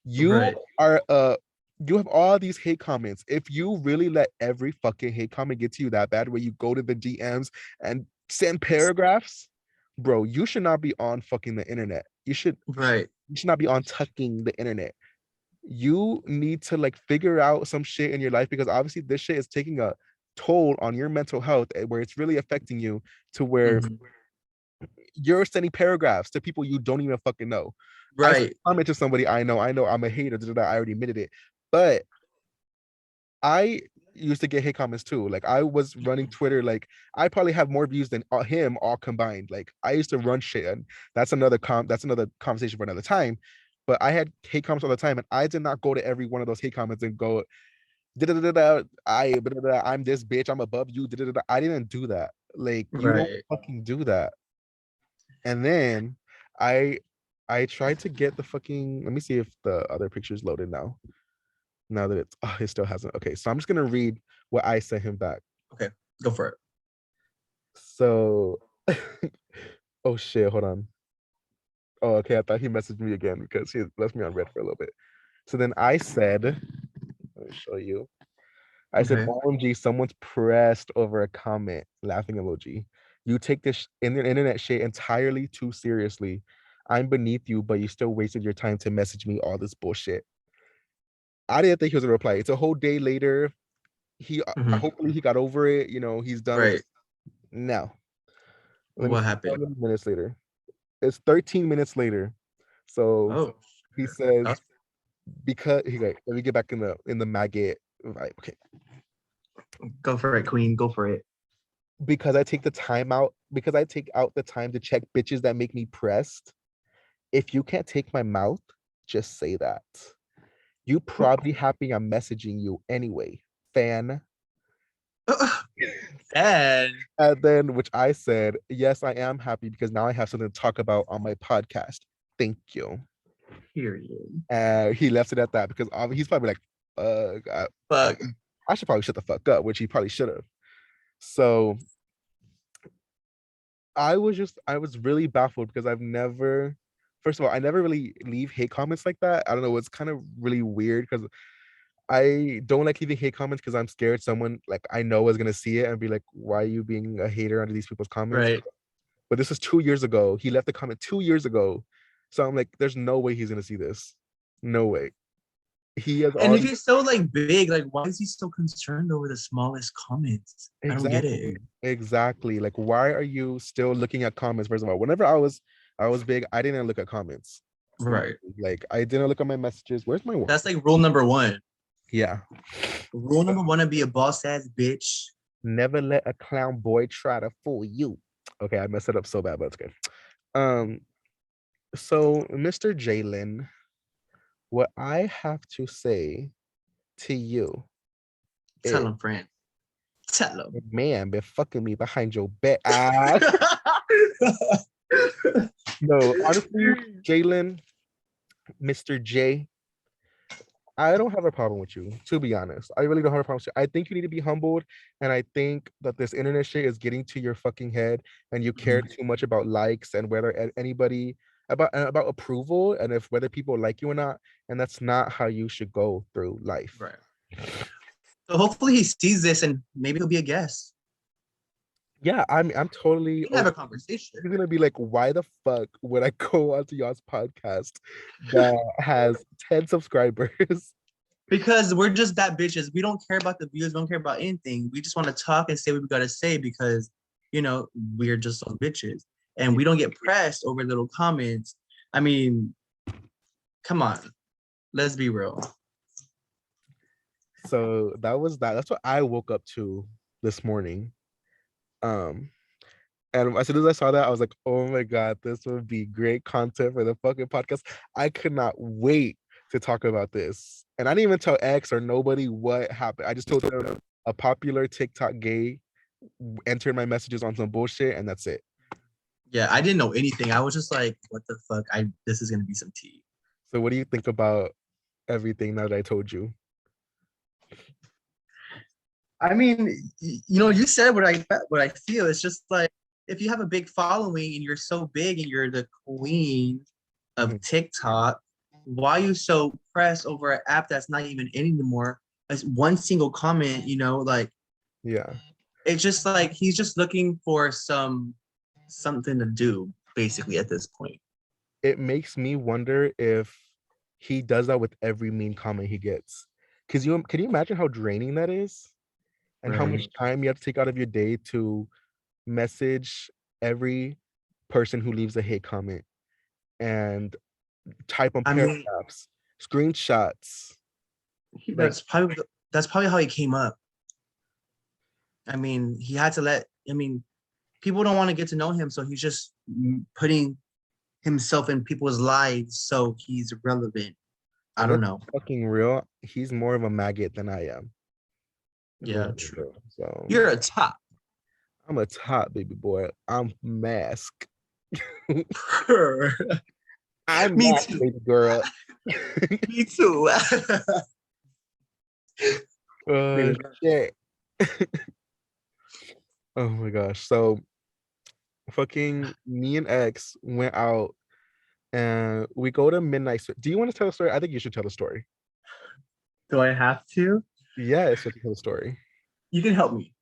You Right. are you have all these hate comments. If you really let every fucking hate comment get to you that bad, where you go to the DMs and send paragraphs, bro, you should not be on fucking the internet. Right. You should not be on tucking the internet. You need to like figure out some shit in your life because obviously this shit is taking a toll on your mental health where it's really affecting you to where Mhm. you're sending paragraphs to people you don't even fucking know. I Right. comment to somebody I know I'm a hater. I already admitted it, but I used to get hate comments too. Like I was running Twitter. Like I probably have more views than him all combined. Like I used to run shit, and that's another conversation for another time. But I had hate comments all the time, and I did not go to every one of those hate comments and go, I'm this bitch, I'm above you. I didn't do that. Like you don't Right. fucking do that. And then I I tried to get the fucking. Let me see if the other picture's loaded now. Now that it still hasn't. Okay, so I'm just gonna read what I sent him back. Okay, go for it. So, oh shit, hold on. Oh, okay, I thought he messaged me again because he left me on red for a little bit. So then I said, let me show you. I said, Okay. OMG, someone's pressed over a comment, laughing emoji. You take this in the internet shit entirely too seriously. I'm beneath you, but you still wasted your time to message me all this bullshit. I didn't think he was gonna reply. It's a whole day later. He Hmm. hopefully he got over it. You know, he's done with Right. it. No. Let me What see how happened? many minutes later. It's 13 minutes later. So Oh, he says, that's- because he like, let me get back in the maggot vibe. Okay. go for it, Queen. Go for it. Because I take the time out, because I take out the time to check bitches that make me pressed. If you can't take my mouth, just say that. You probably happy I'm messaging you anyway, fan. And And then, which I said, yes, I am happy because now I have something to talk about on my podcast. Thank you. period. And he left it at that because he's probably like, Fuck. I should probably shut the fuck up, which he probably should have. So I was really baffled because first of all, I never really leave hate comments like that. I don't know, it's kind of really weird because I don't like leaving hate comments because I'm scared someone like I know is gonna see it and be like, why are you being a hater under these people's comments? Right. But this was 2 years ago. He left the comment 2 years ago. So I'm like, there's no way he's gonna see this. No way. He has And if already he's so like big, like why is he so concerned over the smallest comments? I don't get exactly, it. exactly. Like, why are you still looking at comments? First of all, whenever I was big, I didn't look at comments. Right. Like I didn't look at my messages. Where's my one? That's like rule number one. Yeah. Rule number one to be a boss ass bitch. Never let a clown boy try to fool you. Okay, I messed it up so bad, but it's good. Um, so Mr. Jayllnn, what I have to say to you Tell is, him, friend. Tell him. man, been fucking me behind your back. No, honestly, Jayllnn, Mr. J, I don't have a problem with you, to be honest. I really don't have a problem with you. I think you need to be humbled, and I think that this internet shit is getting to your fucking head, and you care too much about likes and whether anybody about approval and if whether people like you or not, and that's not how you should go through life. Right. So hopefully he sees this and maybe he'll be a guest. Yeah, I'm totally We can have a open. conversation. He's gonna be like, why the fuck would I go onto y'all's podcast that has 10 subscribers? Because we're just that bitches. We don't care about the views. We don't care about anything. We just want to talk and say what we gotta say because, we're just those bitches. And we don't get pressed over little comments. I mean, come on. Let's be real. So that was that. That's what I woke up to this morning. Um, and as soon as I saw that, I was like, oh my God, this would be great content for the fucking podcast. I could not wait to talk about this. And I didn't even tell X or nobody what happened. I just told them a popular TikTok gay entered my messages on some bullshit, and that's it. Yeah, I didn't know anything. I was just like, what the fuck? This is gonna be some tea. So what do you think about everything now that I told you? I mean, you said what I feel. It's just like if you have a big following and you're so big and you're the queen of Mhm. TikTok, why are you so pressed over an app that's not even in anymore? As one single comment, like Yeah. it's just like he's just looking for something to do, basically, at this point. It makes me wonder if he does that with every mean comment he gets. Cause can you imagine how draining that is? And how much Right. time you have to take out of your day to message every person who leaves a hate comment and type on I mean, paragraphs, screenshots. Like that's probably that's probably how he came up. I mean, he had to people don't want to get to know him, so he's just putting himself in people's lives so he's relevant. I And don't it's know. fucking real. He's more of a maggot than I am. Yeah, true. So You're a top. I'm a top baby boy. I'm mask. I'm Me mask, too. baby girl. Me too. uh, shit. Oh my gosh. So fucking me and X went out and we go to midnight. Do you want to tell a story? I think you should tell the story. Do I have to? Yes, you have to tell the story. You can help me.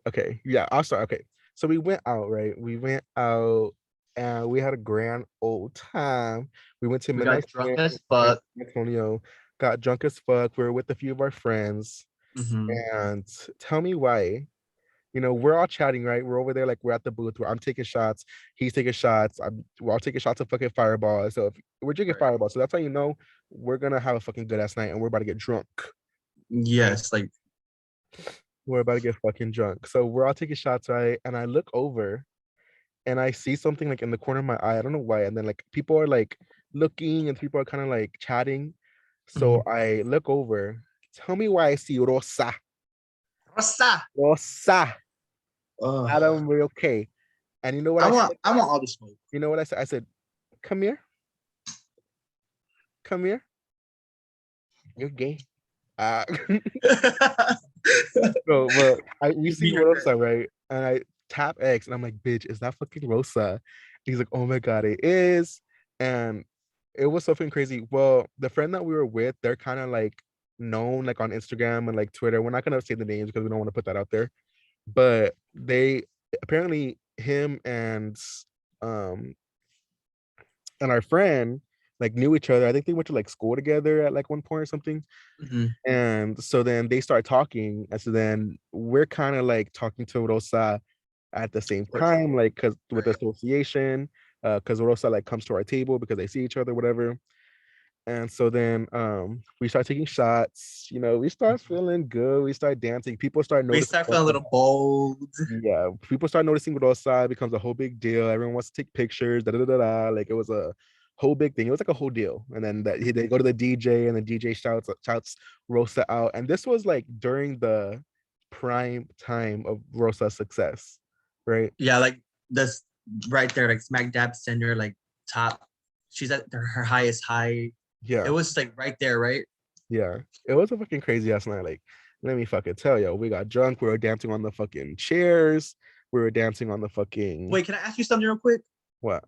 Okay. Yeah, I'll start. Okay. So we went out, right? We went out and we had a grand old time. We went to We got midnight drunk Swing as in fuck. San Antonio, got drunk as fuck. We were with a few of our friends. Mm-hmm. And tell me why. We're all chatting, right? We're over there, like we're at the booth where I'm taking shots, he's taking shots, we're all taking shots of fucking Fireball. So if we're drinking Right. Fireball, so that's how you know we're gonna have a fucking good ass night and we're about to get drunk. Yes, like We're about to get fucking drunk. So we're all taking shots, right? And I look over and I see something like in the corner of my eye. I don't know why. And then like people are like looking and people are kind of like chatting. So I look over. Tell me why I see Rosa. Rosa. Rosa. Oh, Adamrayokay. And you know what I said? I want all the smoke. You know what I said? I said, come here. Come here. You're gay. So, but we see Rosa, right? And I tap X and I'm like, bitch, is that fucking Rosa? He's like, oh my God, it is. And it was something crazy. Well, the friend that we were with, they're kind of like known like on Instagram and like Twitter. We're not gonna say the names because we don't want to put that out there. But they apparently him um and our friend like knew each other. I think they went to like school together at like one point or something. And so then they start talking. And so then we're kind of like talking to Rosa at the same time, like because with association, because Rosa like comes to our table because they see each other, whatever. And so then we start taking shots, we start feeling good, we start dancing, people start We noticing. start feeling a little bold. Yeah, people start noticing Rosa, it becomes a whole big deal. Everyone wants to take pictures, da da da da. Like it was a whole big thing. It was like a whole deal. And then they go to the DJ and the DJ shouts Rosa out. And this was like during the prime time of Rosa's success, right? Yeah, like this right there, like smack dab center, like top. She's at her highest high. Yeah. It was like right there, right? Yeah. It was a fucking crazy ass night. Like, let me fucking tell you, we got drunk. We were dancing on the fucking chairs. We were dancing on the fucking. Wait, can I ask you something real quick? What?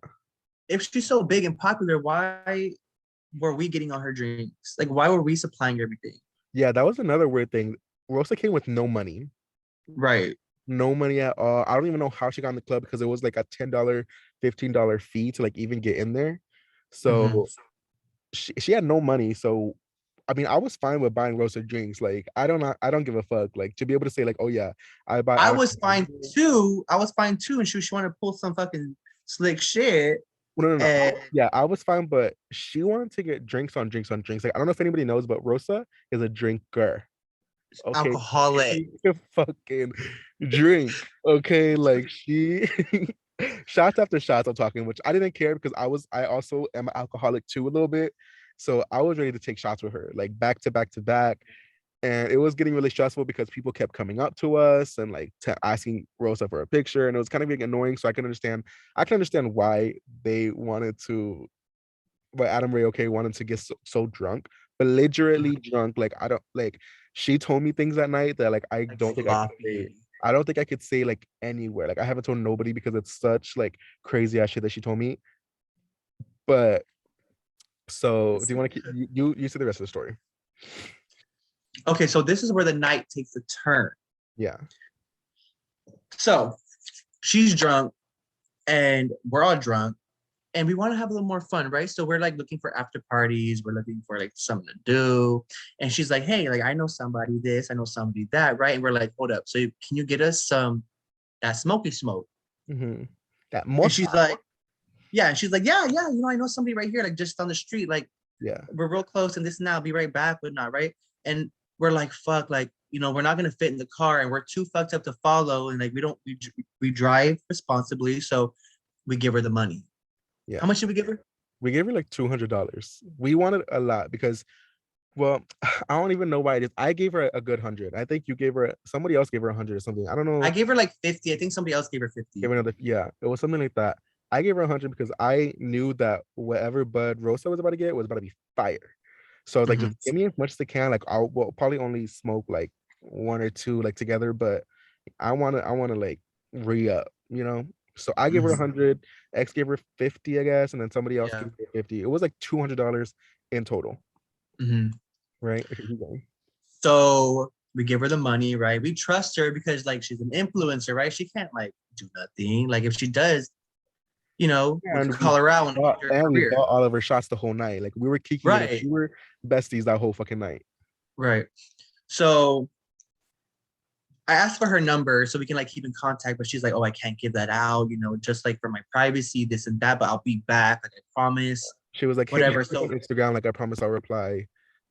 If she's so big and popular, why were we getting all her drinks? Like, why were we supplying everything? Yeah, that was another weird thing. Rosa came with no money. Right. No money at all. I don't even know how she got in the club because it was like a $10, $15 fee to like even get in there. So she had no money. So I mean, I was fine with buying Rosa drinks. Like I don't give a fuck. Like to be able to say like, oh yeah, I buy. I was fine too. And she wanted to pull some fucking slick shit. No. Yeah, I was fine, but she wanted to get drinks on drinks on drinks. Like I don't know if anybody knows, but Rosa is a drinker. Okay, Alcoholic. she can fucking drink. Okay, like she shots after shots I'm talking, which I didn't care because I also am an alcoholic too a little bit. So I was ready to take shots with her, like back to back to back. And it was getting really stressful because people kept coming up to us and like asking Rosa for a picture, and it was kind of getting annoying. So I can understand why they wanted to, why Adamrayokay wanted to get so drunk, belligerently drunk. Like I don't like. She told me things that night that like I don't think I could say. I don't think I could say like anywhere. Like I haven't told nobody because it's such like crazy ass shit that she told me. But so do you want to keep you say the rest of the story? Okay, so this is where the night takes a turn. Yeah. So she's drunk and we're all drunk and we want to have a little more fun, right? So we're like looking for after parties. We're looking for like something to do. And she's like, hey, like I know somebody this, I know somebody that, right? And we're like, hold up. So can you get us that smoky smoke? That more. And she's like, yeah. And she's like, yeah. I know somebody right here, like just on the street. Like, yeah, we're real close and this and that. I'll be right back, but not right. And we're like, fuck, like, we're not gonna fit in the car, and we're too fucked up to follow, and like we drive responsibly, so we give her the money. Yeah. How much did we give her? We gave her like $200. We wanted a lot because, well, I don't even know why it is. I gave her a good 100. I think you gave her, somebody else gave her 100 or something. I don't know. I gave her like 50. I think somebody else gave her 50. Gave her another, yeah, it was something like that. I gave her 100 because I knew that whatever bud Rosa was about to get was about to be fire. So I was like, just give me as much as I can. Like I'll probably only smoke like one or two like together, but I wanna like re-up, So I gave her 100, X gave her 50, I guess, and then somebody else gave her 50. It was like $200 in total. Right? Okay, keep going. So we give her the money, right? We trust her because like she's an influencer, right? She can't like do nothing. Like if she does, we can call her out and we bought all of her shots the whole night. Like we were kicking it. We were besties that whole fucking night. Right. So I asked for her number so we can like keep in contact, but she's like, oh, I can't give that out, just like for my privacy, this and that, but I'll be back. Like I promise. She was like, whatever. Hey, so on Instagram, like I promise I'll reply,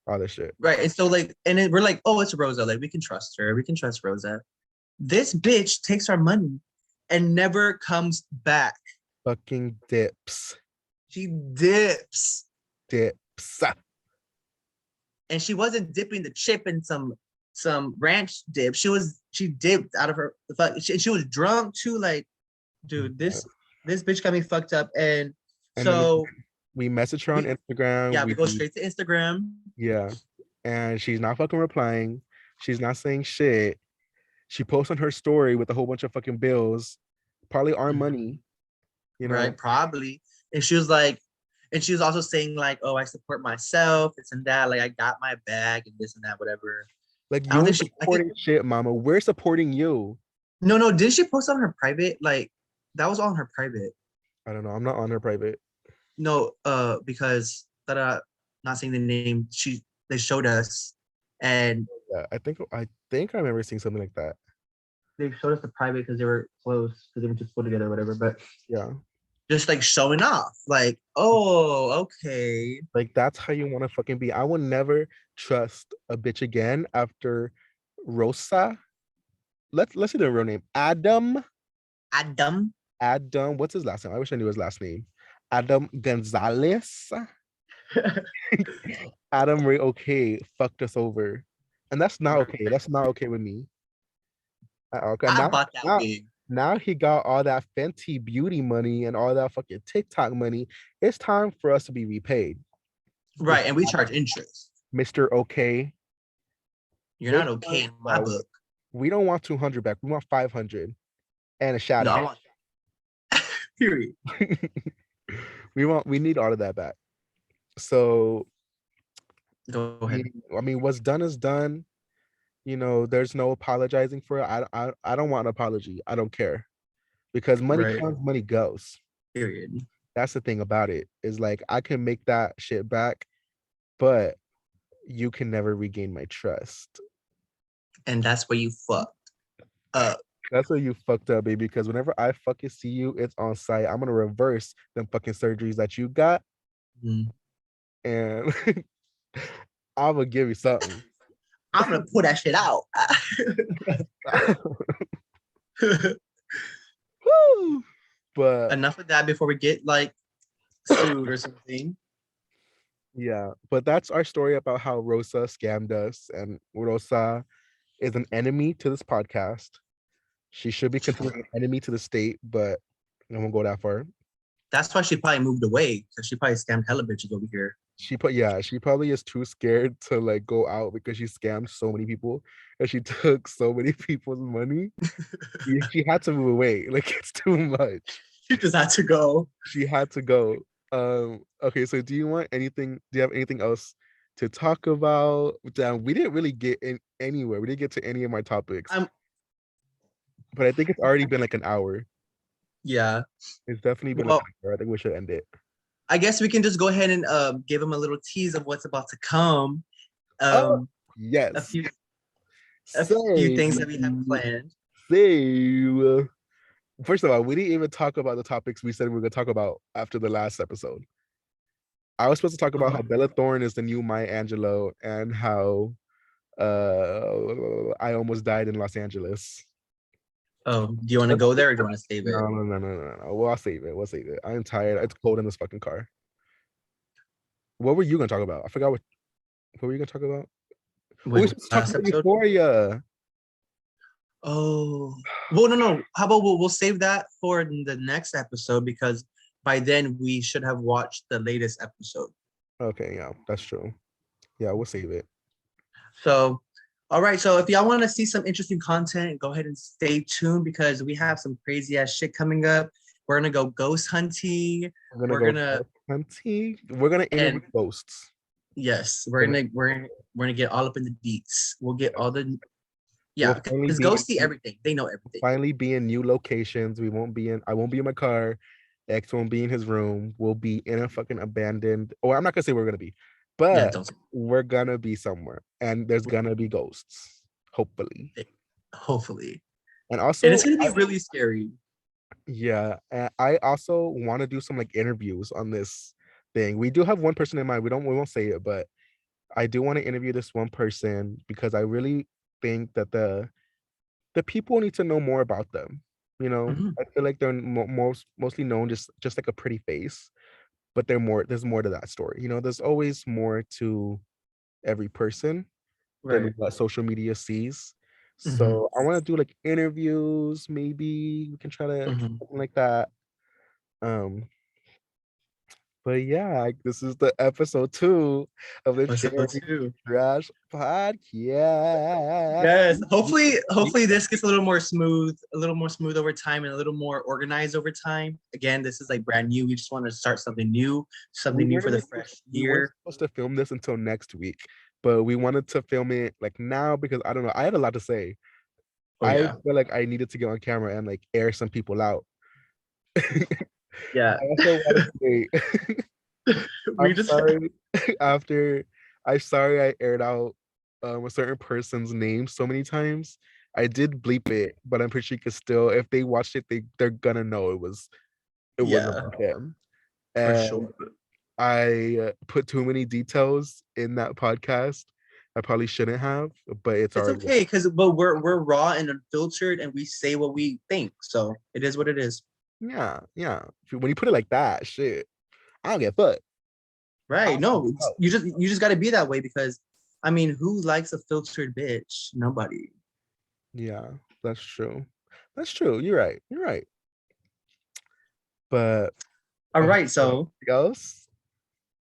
all this shit. Right. And so like, and then we're like, oh, it's Rosa. Like we can trust her. We can trust Rosa. This bitch takes our money and never comes back. Fucking dips. She dips. Dips. And she wasn't dipping the chip in some ranch dip. She dipped out of her she was drunk too. Like, dude, this bitch got me fucked up. And so we messaged her on Instagram. Yeah, we go straight to Instagram. Yeah. And she's not fucking replying. She's not saying shit. She posts on her story with a whole bunch of fucking bills, probably our money. Right, probably. And she was like, and she was also saying like, oh, I support myself, this and that. Like I got my bag and this and that, whatever. Like you're supporting shit, mama. We're supporting you. No. Didn't she post on her private? Like that was on her private. I don't know. I'm not on her private. No, because not saying the name. They showed us, and yeah, I think I remember seeing something like that. They showed us the private because they were close because they went to school together or whatever. But yeah. Just like showing off, like, oh, okay. Like that's how you want to fucking be. I will never trust a bitch again after Rosa. Let's see the real name. Adam. What's his last name? I wish I knew his last name. Adam Gonzalez. Adamrayokay fucked us over, and that's not okay. That's not okay with me. Okay. Now he got all that Fenty beauty money and all that fucking TikTok money. It's time for us to be repaid. Right, and we charge interest. Mr. Okay. You're not okay in my book. We don't want 200 back. We want 500 and a shout out. I want period. we need all of that back. So go ahead. I mean, what's done is done. There's no apologizing for it. I don't want an apology. I don't care. Because money comes, money goes. Period. That's the thing about it, is like I can make that shit back, but you can never regain my trust. And that's where you fucked up. That's where you fucked up, baby. Because whenever I fucking see you, it's on site. I'm gonna reverse them fucking surgeries that you got. And I'm gonna give you something. I'm gonna pull that shit out. Woo! But enough of that before we get like sued or something. Yeah, but that's our story about how Rosa scammed us, and Rosa is an enemy to this podcast. She should be considered an enemy to the state, but I won't go that far. That's why she probably moved away, because she probably scammed hella bitches over here. She probably is too scared to like go out because she scammed so many people and she took so many people's money. She had to move away. Like it's too much. She just had to go. She had to go. Okay, so do you have anything else to talk about? Damn, we didn't really get in anywhere. We didn't get to any of my topics. But I think it's already been like an hour. Yeah. It's definitely been like an hour. I think we should end it. I guess we can just go ahead and give them a little tease of what's about to come. Yes. A few things that we have planned. So, first of all, we didn't even talk about the topics we said we were going to talk about after the last episode. I was supposed to talk about how Bella Thorne is the new Maya Angelou and how I almost died in Los Angeles. Oh, do you want to go there or do you want to save it? No. Well, I'll save it. We'll save it. I'm tired. It's cold in this fucking car. What were you gonna talk about? I forgot what were you gonna talk about? We With should talk last about episode? Euphoria. Oh, well, no. How about we'll save that for the next episode because by then we should have watched the latest episode. Okay, yeah, that's true. Yeah, we'll save it. So, all right. So if y'all want to see some interesting content, go ahead and stay tuned because we have some crazy ass shit coming up. We're gonna go ghost hunting. We're gonna interview And ghosts. yes, we're gonna get all up in the deets. We'll get all the We'll because ghosts see everything. They know everything. Finally be in new locations. I won't be in my car. X won't be in his room. We'll be in a fucking abandoned. Oh, I'm not gonna say we're gonna be, Yeah, but don't. we're gonna be somewhere, and there's gonna be ghosts, hopefully. Hopefully, And also, and it's gonna be really scary. yeah, and I also want to do some like interviews on this thing. We do have one person in mind. We won't say it, but I do want to interview this one person because I really think that the people need to know more about them. You know, Mhm. I feel like they're mostly known just like a pretty face, but there's more to that story. You know, there's always more to every person than Right. what social media sees. Mhm. So I want to do like interviews. Maybe we can try to Mhm. something like that. Um, but yeah, this is the episode 2 of the Episode Sharing 2. Trash podcast. Yes. Hopefully this gets a little more smooth over time and a little more organized over time. Again, this is like brand new. We just want to start something new for the fresh We weren't year. supposed to film this until next week, but we wanted to film it like now because I don't know. I had a lot to say. Oh I yeah. feel like I needed to get on camera and like air some people out. Yeah. I also want to say we I'm just sorry after I'm sorry I aired out a certain person's name so many times. I did bleep it, but I'm pretty sure you could still, if they watched it, they're gonna know it wasn't yeah, about him. for And sure. I put too many details in that podcast. I probably shouldn't have, but it's It's already okay because but we're raw and unfiltered and we say what we think. So it is what it is. yeah, yeah. When you put it like that, shit, I don't get fucked. Right. No, Oh, you just gotta be that way because I mean, who likes a filtered bitch? Nobody. yeah, that's true. That's true. You're right. You're right. But All right, so else?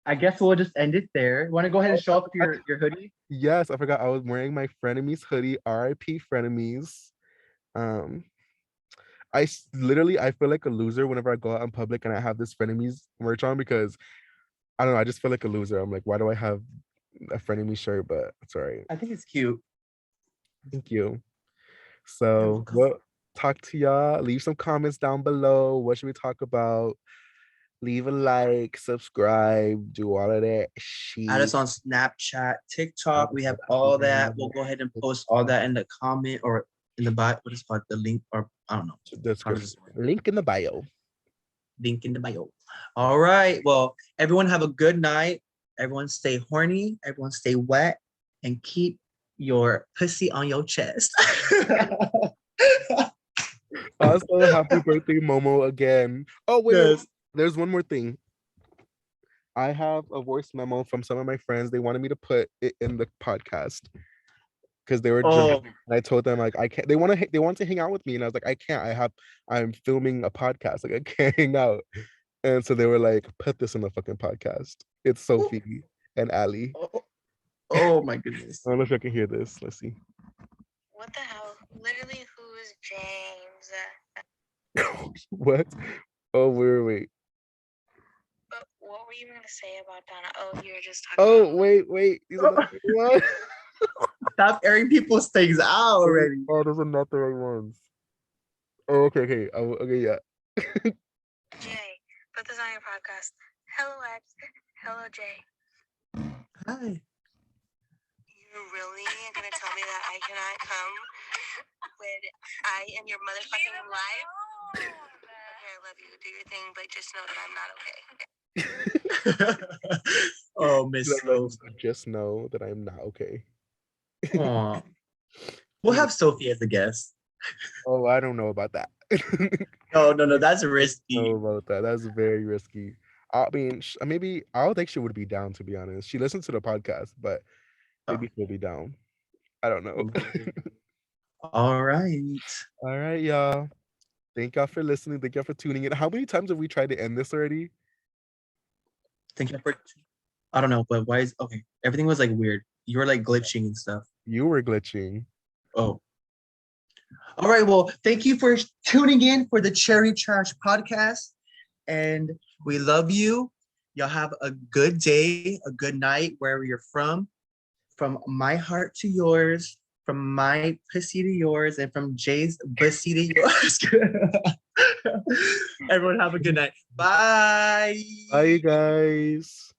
I guess we'll just end it there. Want to go ahead and show off your hoodie? Yes, I forgot I was wearing my frenemies hoodie. RIP frenemies. Um, literally I feel like a loser whenever I go out in public and I have this frenemies merch on because I don't know. I just feel like a loser. I'm like, why do I have a frenemy shirt? But it's all right. I think it's cute. Thank you. You're So welcome. we'll talk to y'all. Leave some comments down below. What should we talk about? Leave a like, subscribe, do all of that Add us shit. on Snapchat, TikTok. We have all that. We'll go ahead and post all that in the comment or in the bio. What is it called? The link or I don't know. Description. Link in the bio. Link in the bio. All right. Well, everyone have a good night. Everyone stay horny. Everyone stay wet and keep your pussy on your chest. Also, happy birthday, Momo, again. Oh, wait. There's one more thing. I have a voice memo from some of my friends. They wanted me to put it in the podcast because they were Oh, and I told them like I can't. They want to hang out with me, and I was like, I can't. I'm filming a podcast. Like I can't hang out. And so they were like, put this in the fucking podcast. It's Sophie and Ali. oh my goodness. I don't know if I can hear this. Let's see. What the hell? Literally, who is James? What? Oh, wait. But what were you gonna say about Donna? Oh, you were just talking. Oh, wait. These are the ones. Stop airing people's things out already. Oh, those are not the right ones. Oh, okay. Okay, yeah. Jay, put this on your podcast. Hello, X. Hello, Jay. Hi. You're really gonna tell me that I cannot come when I am your motherfucking life? Okay, I love you. Do your thing, but just know that I'm not okay. Oh, Miss Rose. Just know that I'm not okay. Aw. We'll have Sophie as a guest. Oh, I don't know about that. No, that's I risky. don't know about that. That's very risky. I mean, maybe I don't think she would be down, to be honest. She listens to the podcast, but maybe she'll be down. I don't know. All right. All right, y'all. Thank y'all for listening. Thank y'all for tuning in. How many times have we tried to end this already? Thank you for. I don't know, but why is okay? Everything was like weird. You were like glitching and stuff. You were glitching. Oh. All right. Well, thank you for tuning in for the Cherry Trash podcast. And we love you. Y'all have a good day, a good night, wherever you're from. From my heart to yours, from my pussy to yours, and from Jay's pussy to yours. Everyone have a good night. Bye. Bye, guys.